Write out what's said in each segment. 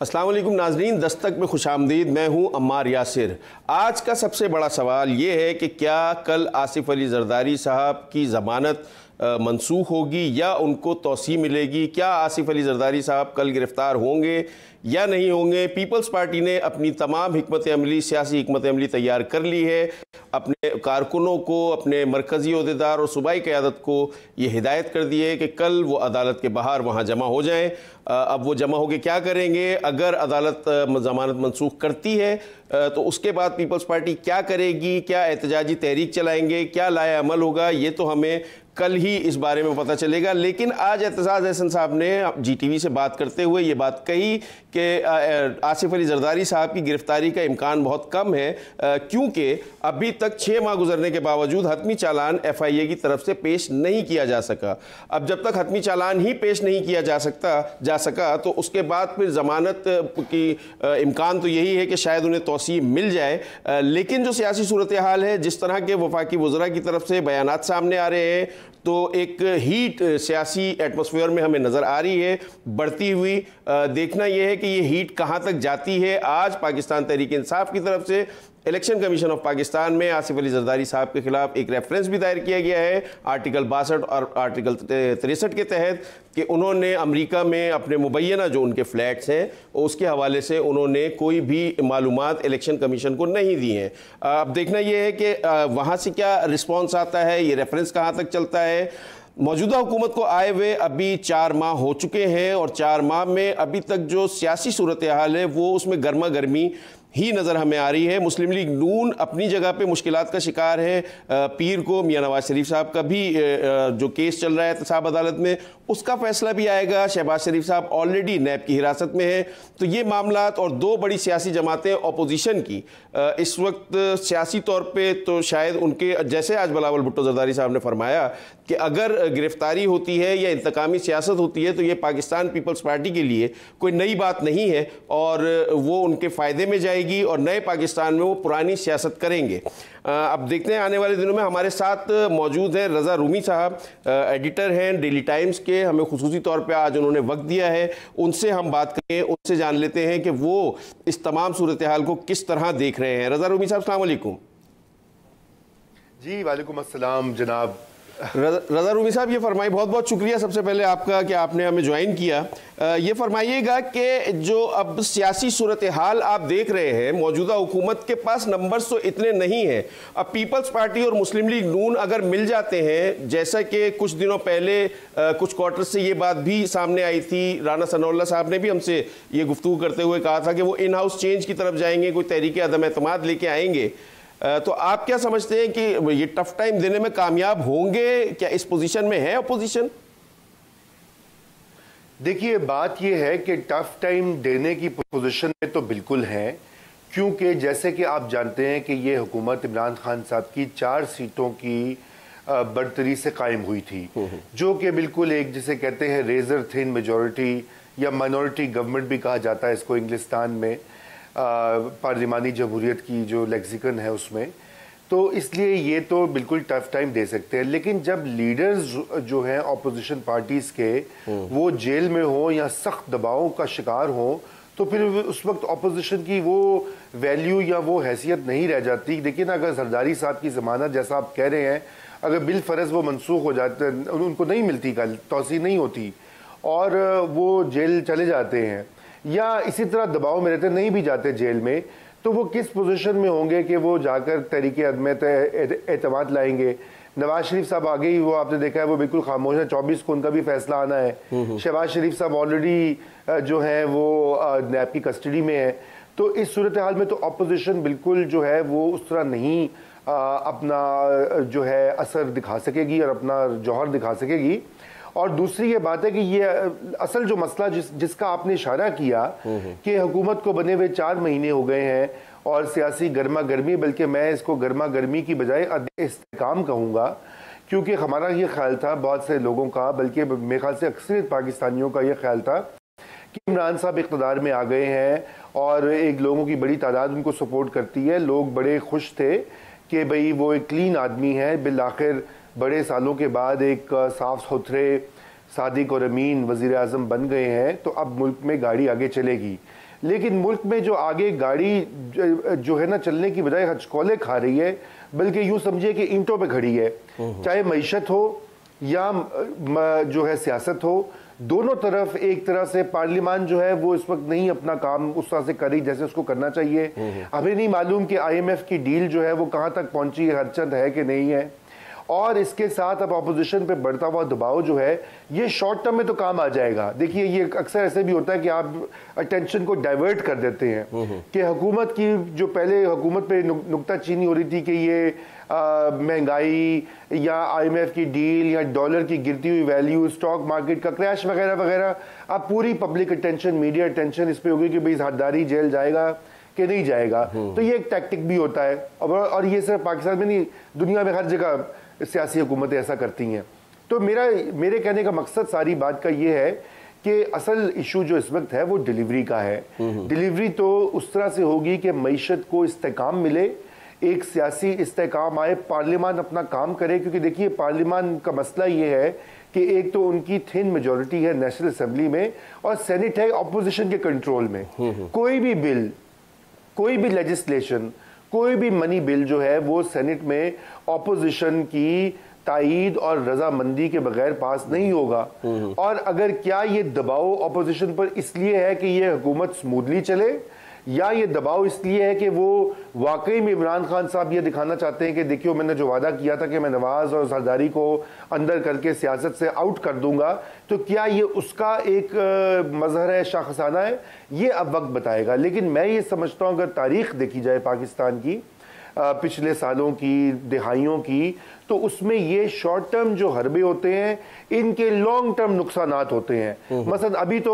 अस्सलाम वालेकुम नाजरीन, दस्तक में खुशामदीद। मैं हूं अम्मार यासिर। आज का सबसे बड़ा सवाल ये है कि क्या कल आसिफ अली जरदारी साहब की ज़मानत मनसूख होगी या उनको तौसी मिलेगी? क्या आसिफ अली जरदारी साहब कल गिरफ़्तार होंगे या नहीं होंगे? पीपल्स पार्टी ने अपनी तमाम हिकमत अमली, सियासी हिकमत अमली तैयार कर ली है। अपने कारकुनों को, अपने मरकज़ी अहदेदार और सूबाई क़यादत को ये हिदायत कर दी है कि कल वो अदालत के बाहर वहाँ जमा हो जाएँ। अब वो जमा होकर क्या करेंगे? अगर अदालत ज़मानत मनसूख करती है तो उसके बाद पीपल्स पार्टी क्या करेगी? क्या एहतजाजी तहरीक चलाएंगे? क्या लाए अमल होगा? ये तो हमें कल ही इस बारे में पता चलेगा। लेकिन आज एतजाज़ अहसन साहब ने GTV से बात करते हुए ये बात कही कि आसिफ अली जरदारी साहब की गिरफ्तारी का इम्कान बहुत कम है, क्योंकि अभी तक 6 माह गुजरने के बावजूद हतमी चालान FIA की तरफ से पेश नहीं किया जा सका। अब जब तक हतमी चालान ही पेश नहीं किया जा सका तो उसके बाद फिर ज़मानत की इम्कान तो यही है कि शायद उन्हें तौसी मिल जाए। लेकिन जो सियासी सूरत हाल है, जिस तरह के वफाकी वज़रा की तरफ से बयानात सामने आ रहे हैं, तो एक हीट सियासी एटमॉस्फेयर में हमें नज़र आ रही है बढ़ती हुई। देखना यह है कि ये हीट कहाँ तक जाती है। आज पाकिस्तान तहरीक इंसाफ की तरफ से इलेक्शन कमीशन ऑफ पाकिस्तान में आसिफ अली जरदारी साहब के खिलाफ एक रेफरेंस भी दायर किया गया है आर्टिकल 62 और आर्टिकल 63 के तहत, कि उन्होंने अमेरिका में अपने मुबैना जो उनके फ्लैट्स हैं उसके हवाले से उन्होंने कोई भी मालूमात इलेक्शन कमीशन को नहीं दी हैं। अब देखना यह है कि वहाँ से क्या रिस्पॉन्स आता है, ये रेफरेंस कहाँ तक चलता है। मौजूदा हुकूमत को आए हुए अभी 4 माह हो चुके हैं और 4 माह में अभी तक जो सियासी सूरत हाल है वो उसमें गर्मा गर्मी ही नज़र हमें आ रही है। मुस्लिम लीग नून अपनी जगह पे मुश्किलात का शिकार है। पीर को मियां नवाज शरीफ साहब का भी जो केस चल रहा है एहतसाब अदालत में, उसका फैसला भी आएगा। शहबाज शरीफ साहब ऑलरेडी नैब की हिरासत में है। तो ये मामलात और 2 बड़ी सियासी जमातें अपोजिशन की इस वक्त सियासी तौर पे तो शायद उनके, जैसे आज बिलावल भुट्टो जरदारी साहब ने फरमाया कि अगर गिरफ्तारी होती है या इंतकामी सियासत होती है तो ये पाकिस्तान पीपल्स पार्टी के लिए कोई नई बात नहीं है और वो उनके फ़ायदे में जाएगी और नए पाकिस्तान में वो पुरानी सियासत करेंगे। अब देखते हैं आने वाले दिनों में। हमारे साथ मौजूद हैं रज़ा रूमी साहब, एडिटर हैं डेली टाइम्स के, हमें खुसूसी तौर पे आज उन्होंने वक्त दिया है। उनसे हम बात करें, उनसे जान लेते हैं कि वो इस तमाम सूरत हाल को किस तरह देख रहे हैं। रज़ा रूमी साहब, अस्सलाम वालेकुम। जी वालेकुम अस्सलाम जनाब। रज़ा रूमी साहब, ये फरमाइए, बहुत बहुत शुक्रिया सबसे पहले आपका कि आपने हमें ज्वाइन किया। ये फरमाइएगा कि जो अब सियासी सूरत हाल आप देख रहे हैं, मौजूदा हुकूमत के पास नंबर्स तो इतने नहीं हैं। अब पीपल्स पार्टी और मुस्लिम लीग नून अगर मिल जाते हैं, जैसा कि कुछ दिनों पहले कुछ क्वार्टर से ये बात भी सामने आई थी, राना सनाउल्लाह साहब ने भी हमसे ये गुफ्तगू करते हुए कहा था कि वो इन हाउस चेंज की तरफ जाएंगे, कोई तहरीक अदम एतमाद लेके आएंगे। तो आप क्या समझते हैं कि ये टफ टाइम देने में कामयाब होंगे? क्या इस पोजीशन में है अपोजिशन? देखिए, बात ये है कि टफ टाइम देने की पोजीशन में तो बिल्कुल है, क्योंकि जैसे कि आप जानते हैं कि ये हुकूमत इमरान खान साहब की 4 सीटों की बढ़तरी से कायम हुई थी, जो कि बिल्कुल एक जिसे कहते हैं रेजर थिन मेजॉरिटी या माइनॉरिटी गवर्नमेंट भी कहा जाता है इसको इंग्लिस्तान में, पार्लिमानी जमहूरियत की जो लेक्सिकन है उसमें। तो इसलिए ये तो बिल्कुल टफ टाइम दे सकते हैं। लेकिन जब लीडर्स जो हैं अपोजिशन पार्टीज़ के वो जेल में हो या सख्त दबाव का शिकार हो, तो फिर उस वक्त अपोजिशन की वो वैल्यू या वो हैसियत नहीं रह जाती। लेकिन अगर जरदारी साहब की ज़मानत, जैसा आप कह रहे हैं, अगर बिल फ़र्ज़ वो मनसूख हो जाते, उनको नहीं मिलती, कल तौसी नहीं होती और वो जेल चले जाते हैं या इसी तरह दबाव में रहते, नहीं भी जाते जेल में, तो वो किस पोजीशन में होंगे कि वो जाकर तहरीक अदम एतमाद लाएंगे। नवाज शरीफ साहब आगे ही, वो आपने देखा है, वो बिल्कुल खामोश है। 24 को उनका भी फैसला आना है। शहबाज शरीफ साहब ऑलरेडी जो है वो नैब की कस्टडी में है। तो इस सूरत हाल में तो अपोजिशन बिल्कुल जो है वो उस तरह नहीं अपना जो है असर दिखा सकेगी और अपना जौहर दिखा सकेगी। और दूसरी ये बात है कि ये असल जो मसला जिसका आपने इशारा किया कि हुकूमत को बने हुए 4 महीने हो गए हैं और सियासी गर्मा गर्मी, बल्कि मैं इसको गर्मा गर्मी की बजाय इस्तेकाम कहूँगा, क्योंकि हमारा ये ख्याल था, बहुत से लोगों का, बल्कि मेरे ख्याल से अक्सरियत पाकिस्तानियों का ये ख्याल था कि इमरान साहब इक़्तिदार में आ गए हैं और एक लोगों की बड़ी तादाद उनको सपोर्ट करती है। लोग बड़े खुश थे कि भाई वो एक क्लीन आदमी है, बिल आखिर बड़े सालों के बाद एक साफ सुथरे सादिक और अमीन वज़ीर आज़म बन गए हैं, तो अब मुल्क में गाड़ी आगे चलेगी। लेकिन मुल्क में जो आगे गाड़ी जो है ना चलने की बजाय हचकोले खा रही है, बल्कि यूं समझिए कि ईंटों पे खड़ी है। चाहे मईशत हो या जो है सियासत हो, दोनों तरफ एक तरह से पार्लियामान जो है वो इस वक्त नहीं अपना काम उस तरह से करी जैसे उसको करना चाहिए। हमें नहीं मालूम कि IMF की डील जो है वो कहां तक पहुंची है, हरचंद है कि नहीं है। और इसके साथ अब अपोजिशन पे बढ़ता हुआ दबाव जो है ये शॉर्ट टर्म में तो काम आ जाएगा। देखिए ये अक्सर ऐसे भी होता है कि आप अटेंशन को डाइवर्ट कर देते हैं कि हुकूमत की जो पहले हुकूमत पे नुक्ताचीनी हो रही थी कि ये महंगाई या IMF की डील या डॉलर की गिरती हुई वैल्यू, स्टॉक मार्केट का क्रैश वगैरह वगैरह, अब पूरी पब्लिक अटेंशन, मीडिया अटेंशन इस पे होगी कि भाई हरदारी जेल जाएगा कि नहीं जाएगा। तो ये एक टैक्टिक भी होता है और ये सिर्फ पाकिस्तान में नहीं, दुनिया में हर जगह सियासी हुकूमतें ऐसा करती हैं। तो मेरे कहने का मकसद सारी बात का ये है कि असल इशू जो इस वक्त है वो डिलीवरी का है। डिलीवरी तो उस तरह से होगी कि मईशत को इस्तेकाम मिले, एक सियासी इस्तेकाम आए, पार्लियामान अपना काम करे। क्योंकि देखिए पार्लियामान का मसला ये है कि एक तो उनकी थिन मेजॉरिटी है नेशनल असेंबली में और सेनेट है अपोजिशन के कंट्रोल में। कोई भी बिल, कोई भी लेजिस्लेशन, कोई भी मनी बिल जो है वो सेनेट में ऑपोजिशन की ताईद और रजामंदी के बगैर पास नहीं होगा। और अगर क्या ये दबाव ऑपोजिशन पर इसलिए है कि ये हुकूमत स्मूथली चले, या ये दबाव इसलिए है कि वो वाकई में इमरान खान साहब ये दिखाना चाहते हैं कि देखियो मैंने जो वादा किया था कि मैं नवाज और जरदारी को अंदर करके सियासत से आउट कर दूंगा, तो क्या ये उसका एक मजहर है, शाखसाना है, ये अब वक्त बताएगा। लेकिन मैं ये समझता हूँ अगर तारीख देखी जाए पाकिस्तान की पिछले सालों की, दिहाइयों की, तो उसमें ये शॉर्ट टर्म जो हरबे होते हैं इनके लॉन्ग टर्म नुकसानात होते हैं। मसलन अभी तो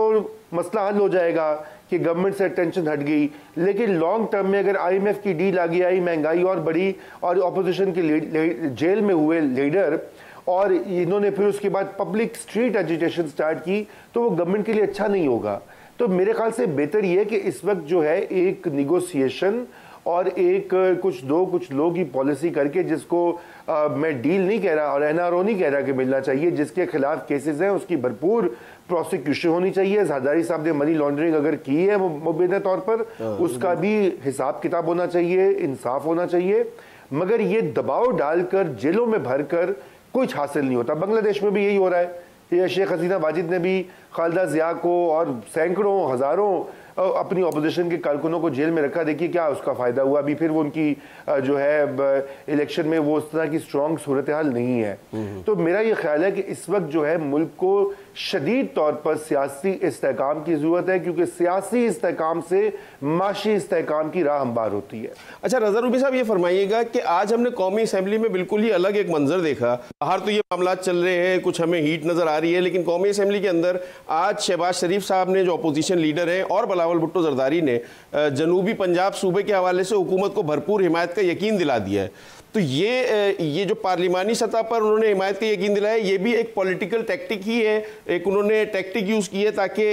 मसला हल हो जाएगा कि गवर्नमेंट से टेंशन हट गई, लेकिन लॉन्ग टर्म में अगर IMF की डील आगे आई, महंगाई और बढ़ी और ऑपोजिशन के जेल में हुए लीडर और इन्होंने फिर उसके बाद पब्लिक स्ट्रीट एजिटेशन स्टार्ट की, तो वो गवर्नमेंट के लिए अच्छा नहीं होगा। तो मेरे ख्याल से बेहतर ये है कि इस वक्त जो है एक निगोसिएशन और एक कुछ लोग ही पॉलिसी करके, जिसको मैं डील नहीं कह रहा और NRO नहीं कह रहा कि मिलना चाहिए, जिसके खिलाफ केसेस हैं उसकी भरपूर प्रोसिक्यूशन होनी चाहिए। जरदारी साहब ने मनी लॉन्ड्रिंग अगर की है मुबैना तौर पर, उसका भी हिसाब किताब होना चाहिए, इंसाफ होना चाहिए। मगर ये दबाव डालकर जेलों में भरकर कुछ हासिल नहीं होता। बांग्लादेश में भी यही हो रहा है। ये शेख हसीना वाजिद ने भी खालिदा जिया को और सैकड़ों हजारों अपनी ऑपोजिशन के कारकुनों को जेल में रखा। देखिए क्या उसका फायदा हुआ। अभी फिर वो उनकी जो है इलेक्शन में वो उस तरह की स्ट्रॉन्ग सूरत हाल नहीं है। तो मेरा ये ख्याल है कि इस वक्त जो है मुल्क को शदीद तौर पर सियासी इस्तेहकाम की जरूरत है, क्योंकि सियासी इस्तेहकाम से माशी इस्तेहकाम की राह हमवार होती है। अच्छा रज़ा रूबी साहब, ये फरमाइएगा कि आज हमने कौमी असम्बली में बिल्कुल ही अलग एक मंजर देखा। बाहर तो ये मामला चल रहे हैं, कुछ हमें हीट नजर आ रही है, लेकिन कौमी असम्बली के अंदर आज शहबाज शरीफ साहब ने, जो अपोजिशन लीडर हैं, और बिलावल भुट्टो जरदारी ने जनूबी पंजाब सूबे के हवाले से हुकूमत को भरपूर हिमायत का यकीन दिला दिया है। तो ये जो पार्लिमानी सतह पर उन्होंने हिमायत का यकीन दिलाया, ये भी एक पॉलिटिकल टैक्टिक ही है, एक उन्होंने टैक्टिक यूज़ की है ताकि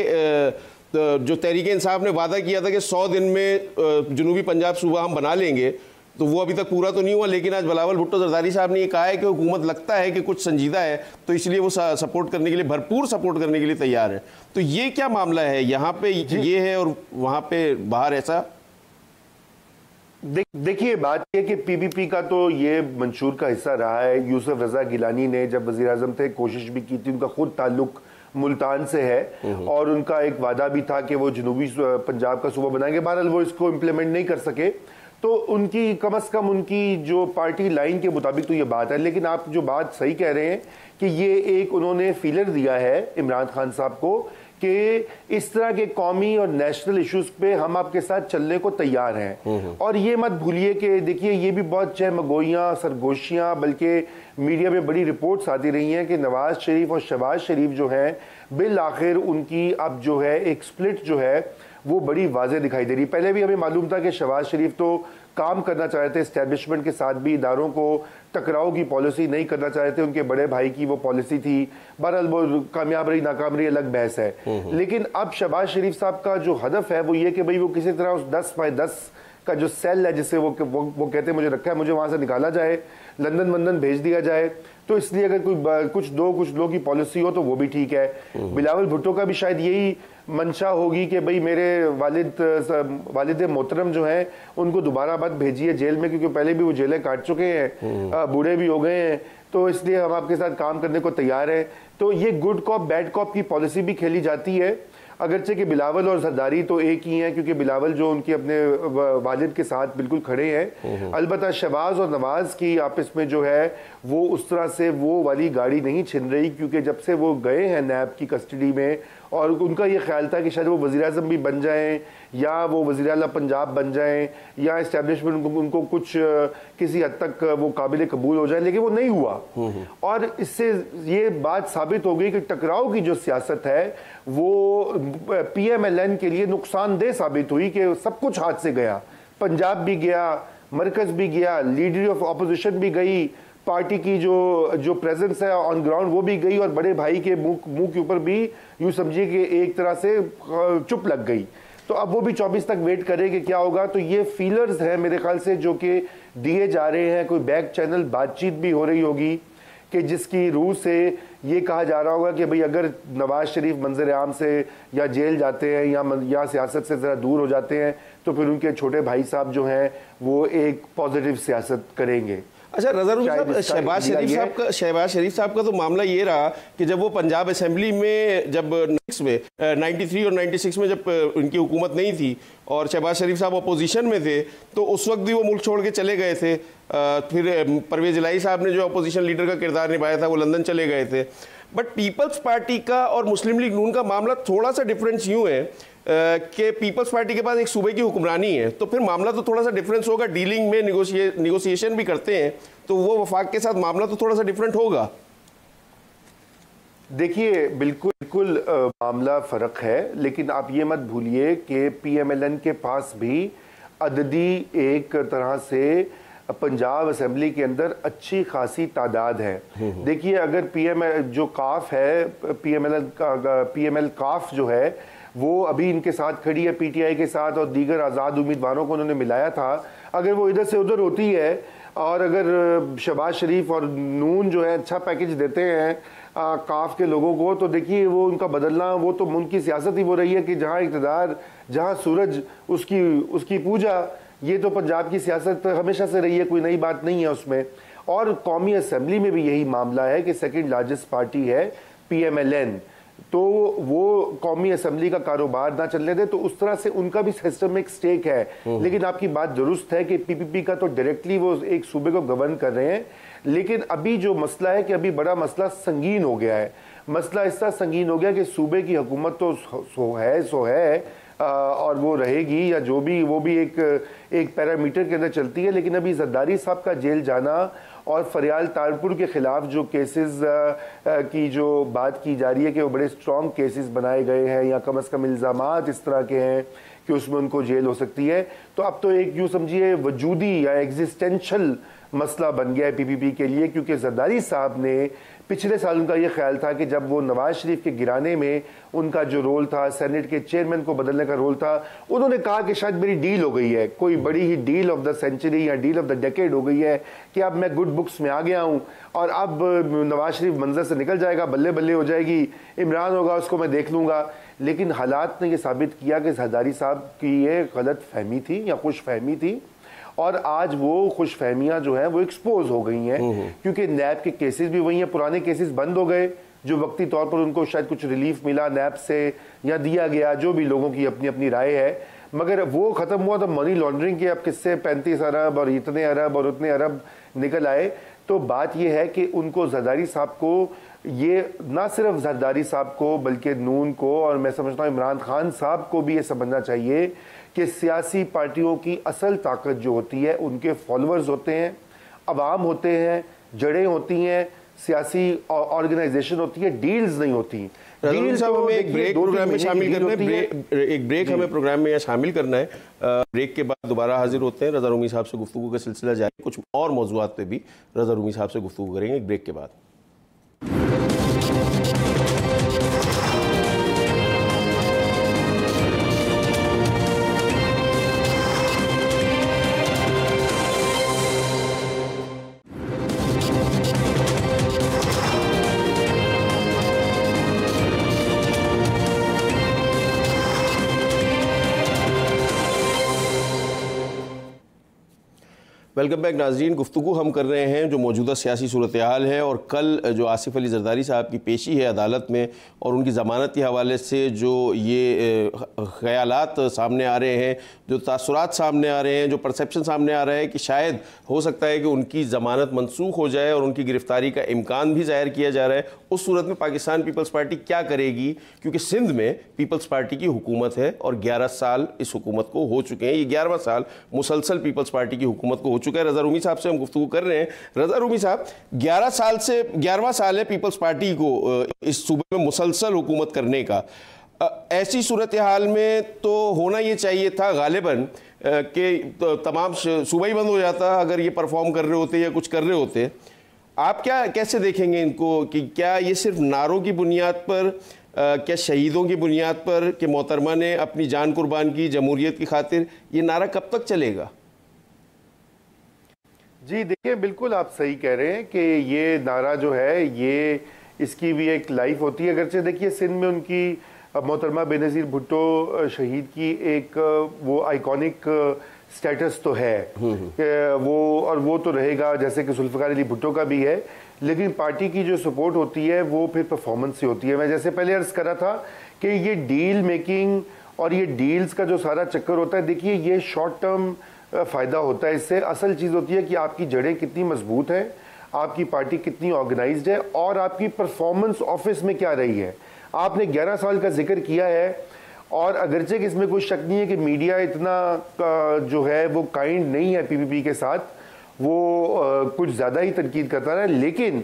जो तहरीक इंसाफ ने वादा किया था कि 100 दिन में जनूबी पंजाब सूबा हम बना लेंगे, तो वो अभी तक पूरा तो नहीं हुआ। लेकिन आज बिलावल भुट्टो जरदारी साहब ने ये कहा है कि हुकूमत लगता है कि कुछ संजीदा है, तो इसलिए वो सपोर्ट करने के लिए, भरपूर सपोर्ट करने के लिए तैयार है। तो ये क्या मामला है? यहाँ पे ये है और वहाँ पे बाहर ऐसा। देखिए बात यह कि PPP का तो ये मंशूर का हिस्सा रहा है। यूसुफ रजा गिलानी ने जब वज़ीर आज़म थे कोशिश भी की थी, उनका खुद ताल्लुक मुल्तान से है और उनका एक वादा भी था कि वो जनूबी पंजाब का सूबा बनाएंगे। बहरहाल वो इसको इम्प्लीमेंट नहीं कर सके, तो उनकी कम अज़ कम उनकी जो पार्टी लाइन के मुताबिक तो ये बात है। लेकिन आप जो बात सही कह रहे हैं कि ये एक उन्होंने फीलर दिया है इमरान खान साहब को कि इस तरह के कौमी और नेशनल इश्यूज पे हम आपके साथ चलने को तैयार हैं। और ये मत भूलिए कि देखिए ये भी बहुत चहमगोइयाँ, सरगोशियाँ, बल्कि मीडिया में बड़ी रिपोर्ट्स आती रही हैं कि नवाज शरीफ और शहबाज शरीफ जो हैं बिल आखिर उनकी अब जो है एक स्प्लिट जो है वो बड़ी वाज़े दिखाई दे रही। पहले भी हमें मालूम था कि शहबाज शरीफ तो काम करना चाह रहे थे इस्टेब्लिशमेंट के साथ भी, इदारों को टकराव की पॉलिसी नहीं करना चाह रहे थे, उनके बड़े भाई की वो पॉलिसी थी। बहरहाल वो कामयाब रही नाकाम रही अलग बहस है। लेकिन अब शहबाज शरीफ साहब का जो हदफ है वो ये कि भाई वो किसी तरह उस 10 बाय 10 का जो सेल है जिसे वो कहते हैं मुझे रखा है, मुझे वहां से निकाला जाए, लंदन वंदन भेज दिया जाए। तो इसलिए अगर कोई कुछ लोगों की पॉलिसी हो तो वो भी ठीक है। बिलावल भुट्टो का भी शायद यही मंशा होगी कि भाई मेरे वालिद मोहतरम जो हैं उनको दोबारा मत भेजिए जेल में, क्योंकि पहले भी वो जेलें काट चुके हैं, बूढ़े भी हो गए हैं, तो इसलिए हम आपके साथ काम करने को तैयार हैं। तो ये गुड कॉप बैड कॉप की पॉलिसी भी खेली जाती है। अगरचे कि बिलावल और जरदारी तो एक ही हैं, क्योंकि बिलावल जो उनके अपने वालिद के साथ बिल्कुल खड़े हैं। अलबत्ता शहबाज और नवाज की आपस में जो है वो उस तरह से वो वाली गाड़ी नहीं छिन रही, क्योंकि जब से वो गए हैं नैब की कस्टडी में और उनका ये ख्याल था कि शायद वो वज़ीर आज़म भी बन जाएं या वो वज़ीर आला पंजाब बन जाएं या इस्टेब्लिशमेंट उनको कुछ किसी हद तक वो काबिल कबूल हो जाए, लेकिन वो नहीं हुआ। और इससे ये बात साबित हो गई कि टकराव की जो सियासत है वो PMLN के लिए नुकसानदेह साबित हुई कि सब कुछ हाथ से गया। पंजाब भी गया, मरकज भी गया, लीडर ऑफ अपोजिशन भी गई, पार्टी की जो प्रेजेंस है ऑन ग्राउंड वो भी गई, और बड़े भाई के मुंह के ऊपर भी यूं समझिए कि एक तरह से चुप लग गई। तो अब वो भी 24 तक वेट करे कि क्या होगा। तो ये फीलर्स हैं मेरे ख्याल से जो कि दिए जा रहे हैं। कोई बैक चैनल बातचीत भी हो रही होगी कि जिसकी रूह से ये कहा जा रहा होगा कि भाई अगर नवाज शरीफ मंजर आम से या जेल जाते हैं या सियासत से ज़रा दूर हो जाते हैं तो फिर उनके छोटे भाई साहब जो हैं वो एक पॉजिटिव सियासत करेंगे। अच्छा रज़ा रूमी साहब, शहबाज शरीफ साहब का तो मामला ये रहा कि जब वो पंजाब असेंबली में जब 93 और 96 में जब उनकी हुकूमत नहीं थी और शहबाज शरीफ साहब अपोजिशन में थे तो उस वक्त भी वो मुल्क छोड़ के चले गए थे। फिर परवेज इलाही साहब ने जो अपोजिशन लीडर का किरदार निभाया था वो लंदन चले गए थे। बट पीपल्स पार्टी का और मुस्लिम लीग नून का मामला थोड़ा सा डिफरेंस यूँ है कि पीपल्स पार्टी के पास एक सूबे की हुक्मरानी है, तो फिर मामला तो थोड़ा सा डिफरेंस होगा। डीलिंग में निगोशिएशन भी करते हैं तो वो वफाक के साथ मामला तो थोड़ा सा डिफरेंट होगा। देखिए बिल्कुल मामला फ़र्क है, लेकिन आप ये मत भूलिए कि PMLN के पास भी अददी एक तरह से पंजाब असेंबली के अंदर अच्छी खासी तादाद है। देखिए अगर जो काफ है PML काफ जो है वो अभी इनके साथ खड़ी है PTI के साथ और दीगर आज़ाद उम्मीदवारों को उन्होंने मिलाया था। अगर वो इधर से उधर होती है और अगर शहबाज शरीफ और नून जो है अच्छा पैकेज देते हैं काफ के लोगों को, तो देखिए वो उनका बदलना, वो तो उनकी सियासत ही वो रही है कि जहाँ इक़्तिदार, जहाँ सूरज उसकी पूजा। ये तो पंजाब की सियासत हमेशा से रही है, कोई नई बात नहीं है उसमें। और कौमी असेंबली में भी यही मामला है कि सेकंड लार्जेस्ट पार्टी है PMLN, तो वो कौमी असेंबली का कारोबार ना चलने दे, तो उस तरह से उनका भी सिस्टम में एक स्टेक है। लेकिन आपकी बात दुरुस्त है कि PPP का तो डायरेक्टली वो एक सूबे को गवर्न कर रहे हैं, लेकिन अभी जो मसला है कि अभी बड़ा मसला संगीन हो गया है। मसला इस तरह संगीन हो गया कि सूबे की हुकूमत तो सो है और वो रहेगी या जो भी, वो भी एक पैरामीटर के अंदर चलती है। लेकिन अभी जरदारी साहब का जेल जाना और फरियाल तारपुर के खिलाफ जो केसेस की जो बात की जा रही है कि वो बड़े स्ट्रॉन्ग केसेस बनाए गए हैं या कम से कम इल्ज़ामात इस तरह के हैं कि उसमें उनको जेल हो सकती है, तो अब तो एक यूँ समझिए वजूदी या एग्जिस्टेंशल मसला बन गया है PPP के लिए। क्योंकि जरदारी साहब ने पिछले साल उनका ये ख्याल था कि जब वो नवाज शरीफ के गिराने में उनका जो रोल था, सेनेट के चेयरमैन को बदलने का रोल था, उन्होंने कहा कि शायद मेरी डील हो गई है, कोई बड़ी ही डील ऑफ द सेंचुरी या डील ऑफ द डेकेड हो गई है कि अब मैं गुड बुक्स में आ गया हूँ और अब नवाज शरीफ मंजर से निकल जाएगा, बल्ले बल्ले हो जाएगी, इमरान होगा उसको मैं देख लूँगा। लेकिन हालात ने यह साबित किया कि जरदारी साहब की ये गलत फहमी थी या खुश फहमी थी, और आज वो खुश फहमियाँ जो हैं वो एक्सपोज हो गई हैं। क्योंकि नैब के केसेस भी वही हैं, पुराने केसेस बंद हो गए जो वक्ती तौर पर उनको शायद कुछ रिलीफ मिला नैब से या दिया गया, जो भी लोगों की अपनी अपनी राय है, मगर वो ख़त्म हुआ। तो मनी लॉन्ड्रिंग के अब किससे 35 अरब और इतने अरब और उतने अरब निकल आए। तो बात यह है कि उनको जरदारी साहब को, ये ना सिर्फ जरदारी साहब को बल्कि नून को और मैं समझता हूँ इमरान खान साहब को भी ये समझना चाहिए कि सियासी पार्टियों की असल ताकत जो होती है उनके फॉलोअर्स होते हैं, अवाम होते हैं, जड़ें होती हैं, सियासी ऑर्गेनाइजेशन होती है, डील्स नहीं होती। डील्स साहब हमें एक ब्रेक प्रोग्राम में शामिल करना है, एक ब्रेक हमें प्रोग्राम में शामिल करना है। ब्रेक के बाद दोबारा हाजिर होते हैं। रज़ा रूमी साहब से गुफ्तगू का सिलसिला जारी, कुछ और मौज़ूआत पे भी रज़ा रूमी साहब से गुफ्तगू करेंगे एक ब्रेक के बाद। वेलकम बैक नाज़रीन। गुफ्तगू हम कर रहे हैं जो मौजूदा सियासी सूरत हाल है और कल जो आसिफ अली जरदारी साहब की पेशी है अदालत में और उनकी ज़मानत के हवाले से जो ये ख्यालात सामने आ रहे हैं, जो तासुरात सामने आ रहे हैं, जो परसेप्शन सामने आ रहा है कि शायद हो सकता है कि उनकी ज़मानत मनसूख हो जाए और उनकी गिरफ्तारी का इम्कान भी ज़ाहिर किया जा रहा है। उस सूरत में पाकिस्तान पीपल्स पार्टी क्या करेगी, क्योंकि सिंध में पीपल्स पार्टी की हुकूमत है और 11 साल इस हुकूमत को हो चुके हैं। ये 11वां साल मुसलसल पीपल्स पार्टी की हुकूमत को हो चुका है। रज़ा रूमी साहब से हम गुफ्तगू कर रहे हैं। रज़ा रूमी साहब, 11वां साल है पीपल्स पार्टी को इस सूबे में मुसलसल हुकूमत करने का। ऐसी सूरत हाल में तो होना ये चाहिए था गालिबन कि तमाम सूबा ही बंद हो जाता अगर ये परफॉर्म कर रहे होते या कुछ कर रहे होते। आप कैसे देखेंगे इनको कि क्या ये सिर्फ नारों की बुनियाद पर, क्या शहीदों की बुनियाद पर कि मोहतरमा ने अपनी जान कुर्बान की जमहूरियत की खातिर, ये नारा कब तक चलेगा? जी देखिए, बिल्कुल आप सही कह रहे हैं कि ये नारा जो है ये इसकी भी एक लाइफ होती है। अगरचे देखिए सिंध में उनकी मोहतरमा बेनज़ीर भुट्टो शहीद की एक वो आइकॉनिक स्टेटस तो है वो तो रहेगा, जैसे कि जुल्फ़िकार अली भुट्टो का भी है। लेकिन पार्टी की जो सपोर्ट होती है वो फिर परफॉर्मेंस से होती है। मैं जैसे पहले अर्ज़ करा था कि ये डील मेकिंग और ये डील्स का जो सारा चक्कर होता है, देखिए ये शॉर्ट टर्म फ़ायदा होता है। इससे असल चीज़ होती है कि आपकी जड़ें कितनी मजबूत हैं, आपकी पार्टी कितनी ऑर्गेनाइज्ड है और आपकी परफॉर्मेंस ऑफिस में क्या रही है। आपने 11 साल का जिक्र किया है और अगरचे कि इसमें कोई शक नहीं है कि मीडिया इतना जो है वो काइंड नहीं है पीपीपी के साथ, वो कुछ ज़्यादा ही तनकीद करता है। लेकिन